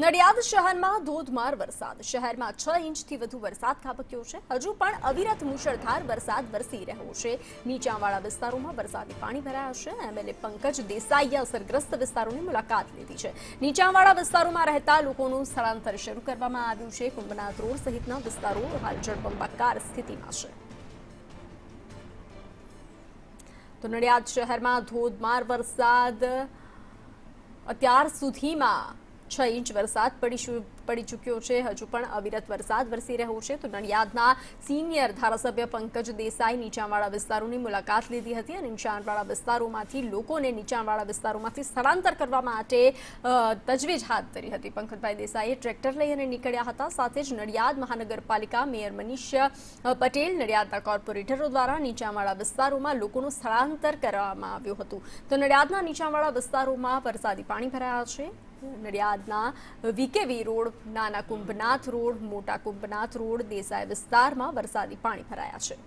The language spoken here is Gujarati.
નડિયાદ શહેરમાં ધોધમાર વરસાદ. શહેરમાં 6 ઇંચથી વધુ વરસાદ ખાબક્યો છે. હજુ પણ અવિરત મુશળધાર વરસાદ વરસી રહ્યો છે. નીચાણવાળા વિસ્તારોમાં વરસાદી પાણી ભરાયા છે. એમએલએ પંકજ દેસાઈએ અસરગ્રસ્ત વિસ્તારોની મુલાકાત લીધી છે. નીચાણવાળા વિસ્તારોમાં રહેતા લોકોનું સ્થળાંતર શરૂ કરવામાં આવ્યું છે. કુંભનાથ રોડ સહિતના વિસ્તારો હાલ જળબંબાકાર સ્થિતિમાં છે. તો નડિયાદ શહેરમાં ધોધમાર વરસાદ. અત્યાર સુધીમાં 6 ઇંચ વરસાદ પડી ચૂક્યો છે. હજુ પણ અવિરત વરસાદ વરસી રહ્યો છે. તો નડિયાદના સિનિયર ધારાસભ્ય પંકજ દેસાઈ નીચાણવાળા વિસ્તારોની મુલાકાત લીધી હતી અને નીચાણવાળા વિસ્તારોમાંથી લોકોને નીચાણવાળા વિસ્તારોમાંથી સ્થળાંતર કરવા માટે તજવીજ હાથ ધરી હતી. પંકજભાઈ દેસાઈએ ટ્રેક્ટર લઈ અને નીકળ્યા હતા. સાથે જ નડિયાદ મહાનગરપાલિકા મેયર મનીષ પટેલ, નડિયાદના કોર્પોરેટરો દ્વારા નીચાણવાળા વિસ્તારોમાં લોકોનું સ્થળાંતર કરવામાં આવ્યું હતું. તો નડિયાદના નીચાણવાળા વિસ્તારોમાં વરસાદી પાણી ભરાયા છે. નડિયાદના વીકેવી રોડ, નાના કુંભનાથ રોડ, મોટા કુંભનાથ રોડ, દેસાઈ વિસ્તારમાં વરસાદી પાણી ભરાયા છે.